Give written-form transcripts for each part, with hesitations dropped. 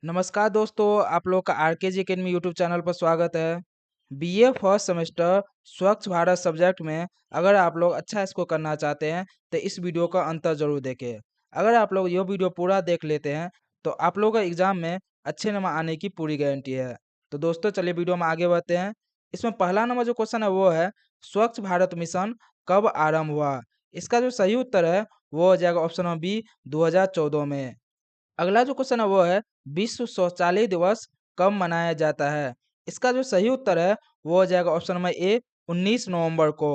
नमस्कार दोस्तों, आप लोग का आरकेजी अकेडमी यूट्यूब चैनल पर स्वागत है। बीए फर्स्ट सेमेस्टर स्वच्छ भारत सब्जेक्ट में अगर आप लोग अच्छा स्कोर करना चाहते हैं तो इस वीडियो का अंत ज़रूर देखें। अगर आप लोग ये वीडियो पूरा देख लेते हैं तो आप लोगों का एग्जाम में अच्छे नंबर आने की पूरी गारंटी है। तो दोस्तों चलिए वीडियो में आगे बढ़ते हैं। इसमें पहला नंबर जो क्वेश्चन है वो है, स्वच्छ भारत मिशन कब आरंभ हुआ? इसका जो सही उत्तर है वो हो जाएगा ऑप्शन नंबर बी, 2014 में। अगला जो क्वेश्चन है वो है, विश्व शौचालय दिवस कब मनाया जाता है? इसका जो सही उत्तर है वो हो जाएगा ऑप्शन नंबर ए, 19 नवंबर को।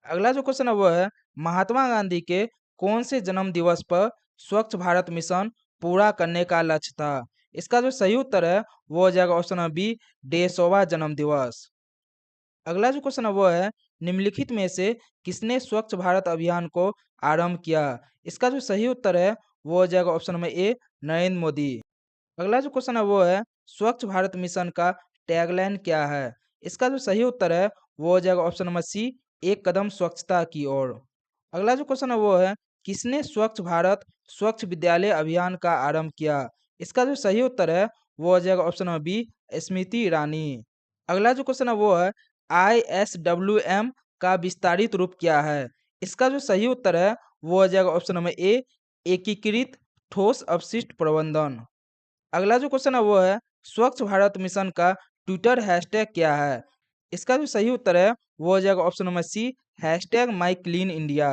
अगला जो क्वेश्चन है वो है, महात्मा गांधी के कौन से जन्म दिवस पर स्वच्छ भारत मिशन पूरा करने का लक्ष्य था? इसका जो सही उत्तर है वो हो जाएगा ऑप्शन नंबर बी, 150वां जन्म दिवस। अगला जो क्वेश्चन है वो है, निम्नलिखित में से किसने स्वच्छ भारत अभियान को आरंभ किया? इसका जो सही उत्तर है वो हो जाएगा ऑप्शन नंबर ए, नरेंद्र मोदी। अगला जो क्वेश्चन है वो है, स्वच्छ भारत मिशन का टैगलाइन क्या है? इसका जो सही उत्तर है वो हो जाएगा ऑप्शन नंबर सी, एक कदम स्वच्छता की ओर। अगला जो क्वेश्चन है वो है, किसने स्वच्छ भारत स्वच्छ विद्यालय अभियान का आरंभ किया? इसका जो सही उत्तर है वो हो जाएगा option number B, Smriti Irani. अगला जो क्वेश्चन है वो है, ISWM का विस्तारित रूप क्या है? इसका जो सही उत्तर है वो हो जाएगा ऑप्शन नंबर ए, एकीकृत ठोस अपशिष्ट प्रबंधन। अगला जो क्वेश्चन है वो है, स्वच्छ भारत मिशन का ट्विटर हैशटैग क्या है? इसका जो सही उत्तर है वो हो जाएगा option number C, hashtag my clean India.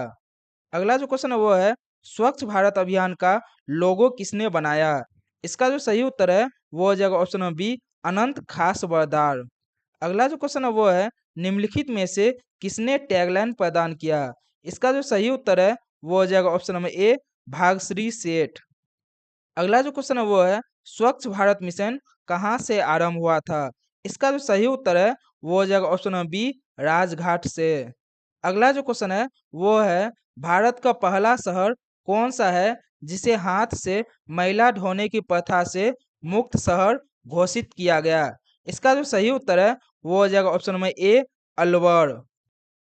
अगला जो क्वेश्चन है वो है, स्वच्छ भारत अभियान का लोगो किसने बनाया? इसका जो सही उत्तर है वो हो जाएगा ऑप्शन नंबर बी, अनंत खास बरदार। अगला जो क्वेश्चन है वो है, निम्नलिखित में से किसने टैगलाइन प्रदान किया? इसका जो सही उत्तर है वो हो जाएगा ऑप्शन नंबर ए, भागश्री सेठ। अगला जो क्वेश्चन है वो है, स्वच्छ भारत मिशन कहाँ से आरंभ हुआ था? इसका जो सही उत्तर है वो हो जाएगा ऑप्शन नंबर बी, राजघाट से। अगला जो क्वेश्चन है वो है, भारत का पहला शहर कौन सा है जिसे हाथ से मैला ढोने की प्रथा से मुक्त शहर घोषित किया गया? इसका जो सही उत्तर है वो हो जाएगा ऑप्शन नंबर ए, अलवर।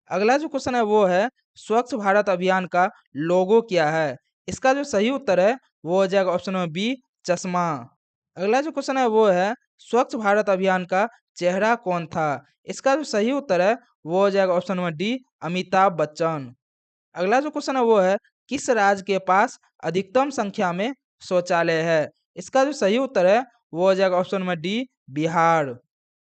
अगला जो क्वेश्चन है वो है, स्वच्छ भारत अभियान का लोगो क्या है? इसका जो सही उत्तर है वो हो जाएगा ऑप्शन नंबर बी, चश्मा। अगला जो क्वेश्चन है वो है, स्वच्छ भारत अभियान का चेहरा कौन था? इसका जो सही उत्तर है वो हो जाएगा option number D, Amitabh Bachchan. अगला जो क्वेश्चन है वो है, किस राज्य के पास अधिकतम संख्या में शौचालय है? इसका जो सही उत्तर है वो हो जाएगा ऑप्शन नंबर डी, बिहार।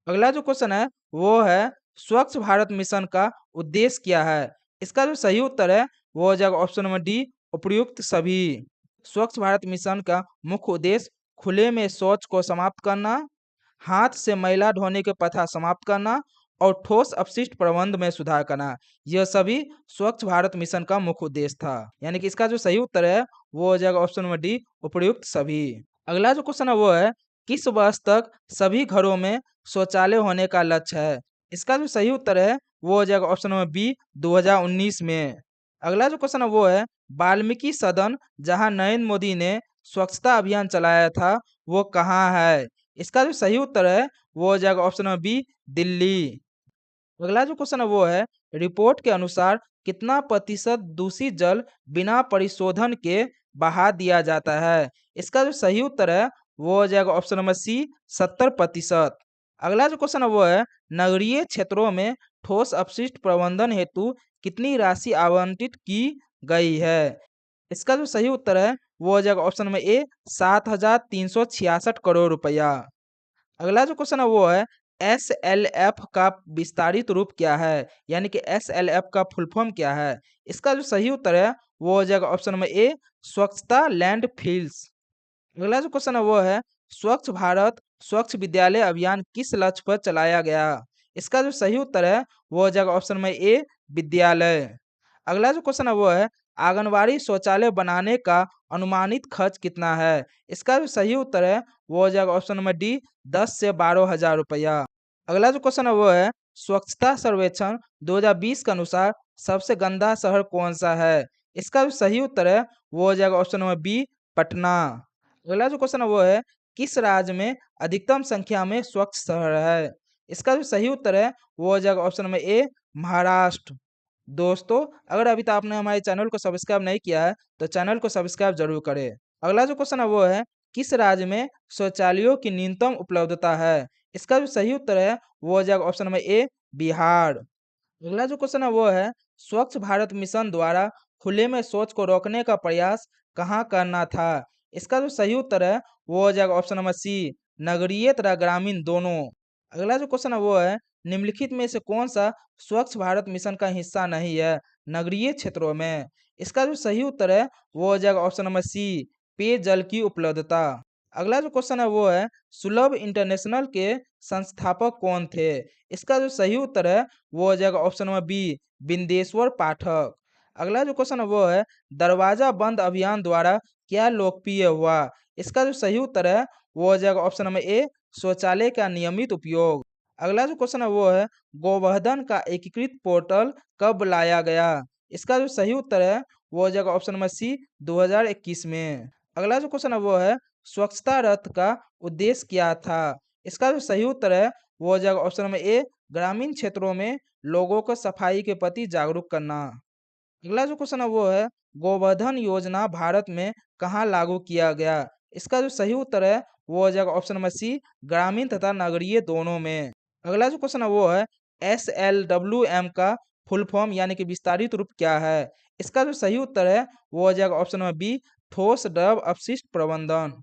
अगला जो क्वेश्चन है वो है, स्वच्छ भारत मिशन का उद्देश्य क्या है? इसका जो सही उत्तर है वो हो जाएगा ऑप्शन नंबर डी, उपर्युक्त सभी। स्वच्छ भारत मिशन का मुख्य उद्देश्य खुले में शौच को समाप्त करना, हाथ से मैला ढोने की प्रथा समाप्त करना और ठोस अपशिष्ट प्रबंध में सुधार करना। यह सभी स्वच्छ भारत मिशन का मुख्य उद्देश्य था। यानी कि इसका जो सही उत्तर है वो हो जाएगा ऑप्शन नंबर डी, उपर्युक्त सभी। अगला जो क्वेश्चन है वो है, किस वर्ष तक सभी घरों में शौचालय होने का लक्ष्य है? इसका जो सही उत्तर है वो हो जाएगा ऑप्शन नंबर बी, 2019 में। अगला जो क्वेश्चन है वो है, वाल्मीकि सदन जहां नरेंद्र मोदी ने स्वच्छता अभियान चलाया था वो कहाँ है? इसका जो सही उत्तर है वो हो जाएगा ऑप्शन नंबर बी, दिल्ली। अगला जो क्वेश्चन है वो है, रिपोर्ट के अनुसार कितना प्रतिशत दूषित जल बिना परिशोधन के बहा दिया जाता है? इसका जो सही उत्तर है वो हो जाएगा ऑप्शन नंबर सी, 70%। अगला जो क्वेश्चन है वो है, नगरीय क्षेत्रों में ठोस अपशिष्ट प्रबंधन हेतु कितनी राशि आवंटित की गई है? इसका जो सही उत्तर है वो हो जाएगा ऑप्शन नंबर ए, 7,366 करोड़ रुपया। अगला जो क्वेश्चन है वो है, SLF का विस्तारित रूप क्या है? यानी कि SLF का फुल फॉर्म क्या है? इसका जो सही उत्तर है वो हो जाएगा ऑप्शन नंबर ए, स्वच्छता लैंड फिल्स। अगला जो क्वेश्चन है वो है, स्वच्छ भारत स्वच्छ विद्यालय अभियान किस लक्ष्य पर चलाया गया? इसका जो सही उत्तर है वो हो जाएगा ऑप्शन नंबर ए, विद्यालय। अगला जो क्वेश्चन है वो है, आंगनबाड़ी शौचालय बनाने का अनुमानित खर्च कितना है? इसका जो सही उत्तर है वो हो जाएगा ऑप्शन नंबर डी, 10 से 12 हजार रुपया। अगला जो क्वेश्चन है वो है, स्वच्छता सर्वेक्षण 2020 के अनुसार सबसे गंदा शहर कौन सा है? इसका जो सही उत्तर है वो हो जाएगा ऑप्शन नंबर बी, पटना। अगला जो क्वेश्चन है वो है, किस राज्य में अधिकतम संख्या में स्वच्छ शहर है? इसका जो सही उत्तर है वो हो जाएगा ऑप्शन नंबर ए, महाराष्ट्र। दोस्तों, अगर अभी तक आपने हमारे चैनल को सब्सक्राइब नहीं किया है तो चैनल को सब्सक्राइब जरूर करें। अगला जो क्वेश्चन है वो है, किस राज्य में शौचालयों की न्यूनतम उपलब्धता है? इसका जो सही उत्तर है वो हो जाएगा ऑप्शन नंबर ए बिहार। अगला जो क्वेश्चन है वो है स्वच्छ भारत मिशन द्वारा खुले में शौच को रोकने का प्रयास कहाँ करना था? इसका जो सही उत्तर है वो हो जाएगा ऑप्शन नंबर सी नगरीय तथा ग्रामीण दोनों। अगला जो क्वेश्चन है वो है निम्नलिखित में से कौन सा स्वच्छ भारत मिशन का हिस्सा नहीं है नगरीय क्षेत्रों में? इसका जो सही उत्तर है वो हो जाएगा ऑप्शन नंबर सी पेयजल की उपलब्धता। अगला जो क्वेश्चन है वो है सुलभ इंटरनेशनल के संस्थापक कौन थे? इसका जो सही उत्तर है वो हो जाएगा ऑप्शन नंबर बी बिंदेश्वर पाठक। अगला जो क्वेश्चन है वो है दरवाजा बंद अभियान द्वारा क्या लोकप्रिय हुआ? इसका जो सही उत्तर है वो हो जाएगा ऑप्शन नंबर ए शौचालय का नियमित उपयोग। अगला जो क्वेश्चन है वो है गोवर्धन का एकीकृत पोर्टल कब लाया गया? इसका जो सही उत्तर है वो हो जाएगा ऑप्शन नंबर सी 2021 में। अगला जो क्वेश्चन है वो है स्वच्छता रथ का उद्देश्य क्या था? इसका जो सही उत्तर है वो हो जाएगा ऑप्शन नंबर ए ग्रामीण क्षेत्रों में लोगों को सफाई के प्रति जागरूक करना। अगला जो क्वेश्चन है वो है गोवर्धन योजना भारत में कहाँ लागू किया गया? इसका जो सही उत्तर है वो हो जाएगा ऑप्शन नंबर सी ग्रामीण तथा नगरीय दोनों में। अगला जो क्वेश्चन है वो है SLWM का फुल फॉर्म यानी कि विस्तारित रूप क्या है? इसका जो सही उत्तर है वो हो जाएगा ऑप्शन नंबर बी ठोस द्रव अपशिष्ट प्रबंधन।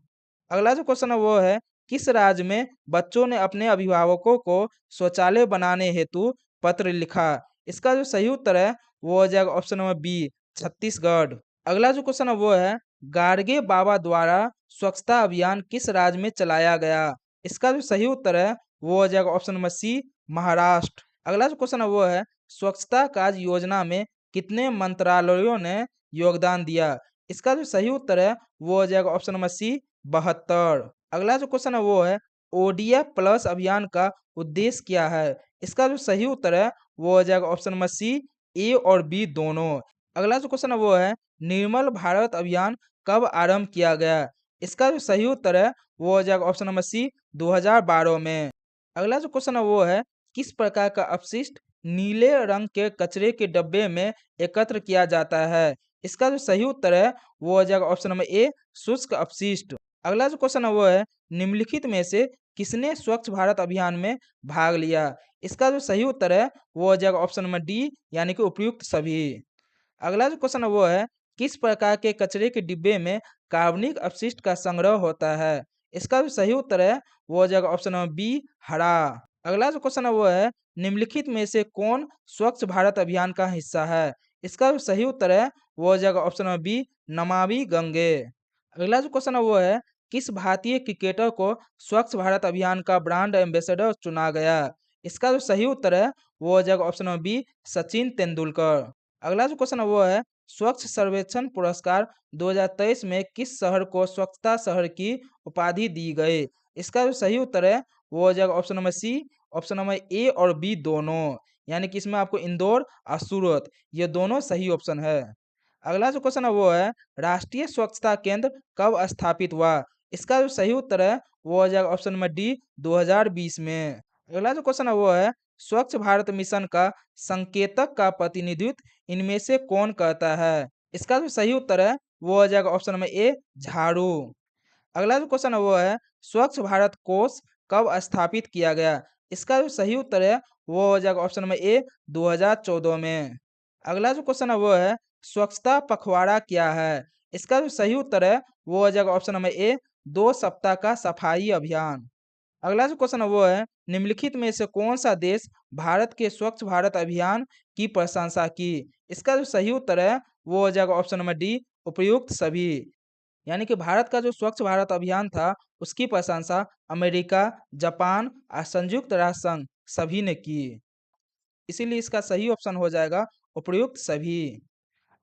अगला जो क्वेश्चन है वो है किस राज्य में बच्चों ने अपने अभिभावकों को शौचालय बनाने हेतु पत्र लिखा? इसका जो सही उत्तर है वो हो जाएगा ऑप्शन नंबर बी छत्तीसगढ़। अगला जो क्वेश्चन है वो है गाडगे बाबा द्वारा स्वच्छता अभियान किस राज्य में चलाया गया? इसका जो सही उत्तर है वो हो जाएगा ऑप्शन नंबर सी महाराष्ट्र। अगला जो क्वेश्चन है वो है स्वच्छता कार्य योजना में कितने मंत्रालयों ने योगदान दिया? इसका जो सही उत्तर है वो हो जाएगा ऑप्शन नंबर सी 72। अगला जो क्वेश्चन है वो है ओडीएफ प्लस अभियान का उद्देश्य क्या है? इसका जो सही उत्तर है वो हो जाएगा ऑप्शन नंबर सी ए और बी दोनों। अगला जो क्वेश्चन है वो है निर्मल भारत अभियान कब आरंभ किया गया? इसका जो सही उत्तर है वो हो जाएगा ऑप्शन नंबर सी 2012 में। अगला जो क्वेश्चन है वो है किस प्रकार का अपशिष्ट नीले रंग के कचरे के डब्बे में एकत्र किया जाता है? इसका जो सही उत्तर है वो हो जाएगा ऑप्शन नंबर ए शुष्क अपशिष्ट। अगला जो क्वेश्चन है वो है निम्नलिखित में से किसने स्वच्छ भारत अभियान में भाग लिया? इसका जो सही उत्तर है वो हो जाएगा ऑप्शन नंबर डी यानी कि उपयुक्त सभी। अगला जो क्वेश्चन है वो है किस प्रकार के कचरे के डिब्बे में कार्बनिक अपशिष्ट का संग्रह होता है? इसका जो सही उत्तर है वो हो जाएगा ऑप्शन नंबर बी हरा। अगला जो क्वेश्चन है वो है निम्नलिखित में से कौन स्वच्छ भारत अभियान का हिस्सा है? इसका जो सही उत्तर है वो हो जाएगा option number B Namami Gange. अगला जो क्वेश्चन है वो है किस भारतीय क्रिकेटर को स्वच्छ भारत अभियान का ब्रांड एम्बेसडर चुना गया? इसका जो सही उत्तर है वो हो जाएगा option number B Sachin Tendulkar. अगला जो क्वेश्चन है वो है स्वच्छ सर्वेक्षण पुरस्कार 2023 में किस शहर को स्वच्छता शहर की उपाधि दी गई? इसका जो सही उत्तर है वो हो जाएगा option number C option number A और बी दोनों। यानी कि इसमें आपको इंदौर और सूरत ये दोनों सही ऑप्शन है। अगला जो क्वेश्चन है वो है राष्ट्रीय स्वच्छता केंद्र कब स्थापित हुआ? इसका जो सही उत्तर है वो हो जाएगा ऑप्शन नंबर डी 2020 में। अगला जो क्वेश्चन है वो है स्वच्छ भारत मिशन का संकेतक का प्रतिनिधित्व इनमें से कौन करता है? इसका जो सही उत्तर है वो हो जाएगा ऑप्शन नंबर ए झाड़ू। अगला जो क्वेश्चन है वो है स्वच्छ भारत कोष कब स्थापित किया गया? इसका जो सही उत्तर है वो हो जाएगा ऑप्शन नंबर ए 2014 में। अगला जो क्वेश्चन है वो है स्वच्छता पखवाड़ा क्या है? इसका जो सही उत्तर है वो हो जाएगा ऑप्शन नंबर ए 2 सप्ताह का सफाई अभियान। अगला जो क्वेश्चन है वो है निम्नलिखित में से कौन सा देश भारत के स्वच्छ भारत अभियान की प्रशंसा की? इसका जो सही उत्तर है वो हो जाएगा ऑप्शन नंबर डी उपयुक्त सभी। यानी कि भारत का जो स्वच्छ भारत अभियान था उसकी प्रशंसा अमेरिका, जापान और संयुक्त राष्ट्र संघ सभी ने की। इसीलिए इसका सही ऑप्शन हो जाएगा उपयुक्त सभी।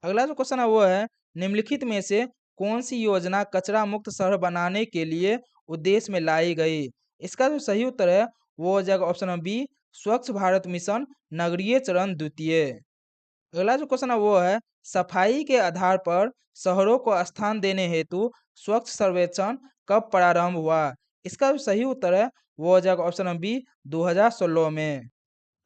अगला जो क्वेश्चन है वो है निम्नलिखित में से कौन सी योजना कचरा मुक्त शहर बनाने के लिए उद्देश्य में लाई गई? इसका जो सही उत्तर है वो हो जाएगा ऑप्शन नंबर बी स्वच्छ भारत मिशन नगरीय चरण द्वितीय। अगला जो क्वेश्चन है वो है सफाई के आधार पर शहरों को स्थान देने हेतु स्वच्छ सर्वेक्षण कब प्रारंभ हुआ? इसका जो सही उत्तर है वो हो जाएगा ऑप्शन नंबर बी 2016 में।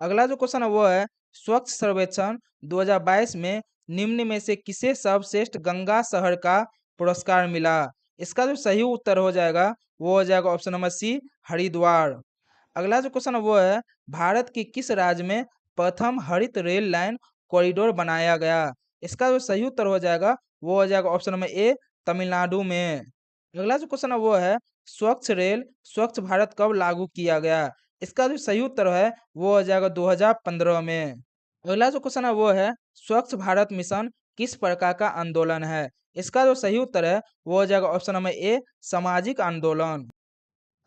अगला जो क्वेश्चन है वो है स्वच्छ सर्वेक्षण 2022 में निम्न में से किसे सर्वश्रेष्ठ गंगा शहर का पुरस्कार मिला? इसका जो सही उत्तर हो जाएगा वो हो जाएगा ऑप्शन नंबर सी, हरिद्वार। अगला जो क्वेश्चन है वो है, भारत की किस राज्य में प्रथम हरित रेल लाइन कॉरिडोर बनाया गया? इसका जो सही उत्तर हो जाएगा वो हो जाएगा ऑप्शन नंबर ए, तमिलनाडु में। अगला जो क्वेश्चन है वो है, स्वच्छ रेल स्वच्छ भारत कब लागू किया गया? इसका जो सही उत्तर है वो हो जाएगा 2015 में। अगला जो क्वेश्चन है वो है, स्वच्छ भारत मिशन किस प्रकार का आंदोलन है? इसका जो सही उत्तर है वो हो जाएगा ऑप्शन नंबर ए, सामाजिक आंदोलन।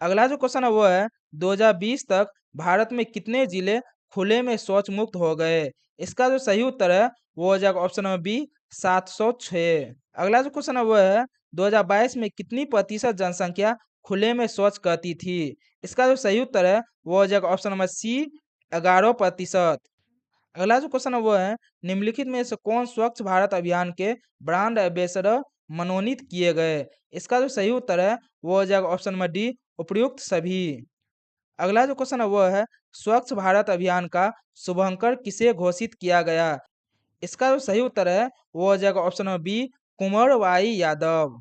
अगला जो क्वेश्चन है वो है, 2020 तक भारत में कितने जिले खुले में शौच मुक्त हो गए? इसका जो सही उत्तर है वो हो जाएगा ऑप्शन नंबर बी, 706। अगला जो क्वेश्चन है वो है, 2022 में कितनी प्रतिशत जनसंख्या खुले में शौच करती थी? इसका जो सही उत्तर है वो हो जाएगा ऑप्शन नंबर सी, 11%। अगला जो क्वेश्चन है वो है, निम्नलिखित में से कौन स्वच्छ भारत अभियान के ब्रांड एम्बेसडर मनोनीत किए गए? इसका जो सही उत्तर है वो हो जाएगा ऑप्शन नंबर डी, उपर्युक्त सभी। अगला जो क्वेश्चन है वो है, स्वच्छ भारत अभियान का शुभंकर किसे घोषित किया गया? इसका जो सही उत्तर है वो हो जाएगा ऑप्शन नंबर बी, कुंवर वाई यादव।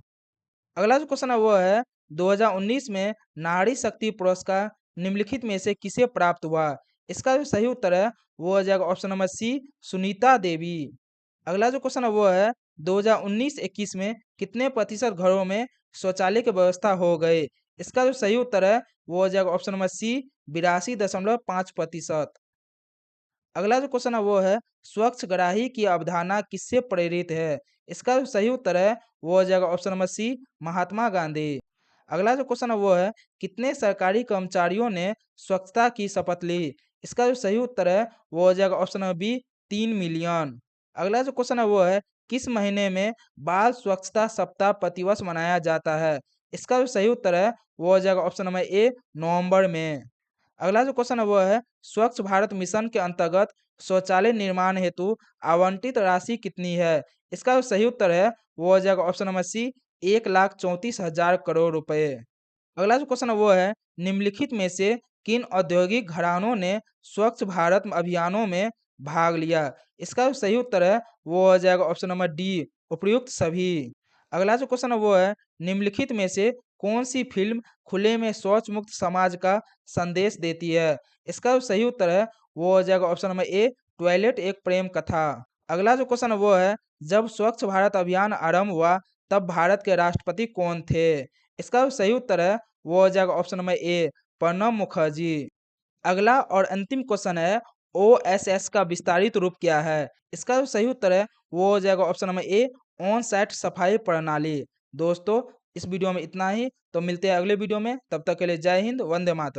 अगला जो क्वेश्चन है वो है, 2019 में नारी शक्ति पुरस्कार निम्नलिखित में से किसे प्राप्त हुआ? इसका जो सही उत्तर है वो हो जाएगा ऑप्शन नंबर सी, सुनीता देवी। अगला जो क्वेश्चन है वो है, 2019-21 में कितने प्रतिशत घरों में शौचालय की व्यवस्था हो गई? इसका जो सही उत्तर है वो हो जाएगा ऑप्शन नंबर सी, 82.5%। अगला जो क्वेश्चन है वो है, स्वच्छ ग्राही की अवधारणा किससे प्रेरित है? इसका जो सही उत्तर है वो हो जाएगा ऑप्शन नंबर सी, महात्मा गांधी। अगला जो क्वेश्चन है वो है, कितने सरकारी कर्मचारियों ने स्वच्छता की शपथ ली? इसका जो सही उत्तर है वो हो जाएगा ऑप्शन नंबर बी, 3 मिलियन। अगला जो क्वेश्चन है वो है, किस महीने में बाल स्वच्छता सप्ताह प्रतिवर्ष मनाया जाता है? इसका जो सही उत्तर है वो हो जाएगा ऑप्शन नंबर ए, नवंबर में। अगला जो क्वेश्चन है वो है, स्वच्छ भारत मिशन के अंतर्गत शौचालय निर्माण हेतु आवंटित राशि कितनी है? इसका जो सही उत्तर है वो हो जाएगा ऑप्शन नंबर सी, 1,34,000 करोड़ रुपए। अगला जो क्वेश्चन है वो है, निम्नलिखित में से किन औद्योगिक घरानों ने स्वच्छ भारत अभियानों में भाग लिया? इसका जो सही उत्तर है वो हो जाएगा ऑप्शन नंबर डी, उपर्युक्त सभी। अगला जो क्वेश्चन है वो है, निम्नलिखित में से कौन सी फिल्म खुले में शौच मुक्त समाज का संदेश देती है? इसका जो सही उत्तर है वो हो जाएगा ऑप्शन नंबर ए, टॉयलेट एक प्रेम कथा। अगला जो क्वेश्चन है वो है, जब स्वच्छ भारत अभियान आरंभ हुआ तब भारत के राष्ट्रपति कौन थे? इसका जो सही उत्तर है वो हो जाएगा ऑप्शन नंबर ए, प्रणब मुखर्जी। अगला और अंतिम क्वेश्चन है, ओएसएस का विस्तारित रूप क्या है? इसका जो सही उत्तर है वो हो जाएगा option number A, on site सफाई प्रणाली। दोस्तों, इस वीडियो में इतना ही, तो मिलते हैं अगले वीडियो में। तब तक के लिए जय हिंद, वंदे मातरम।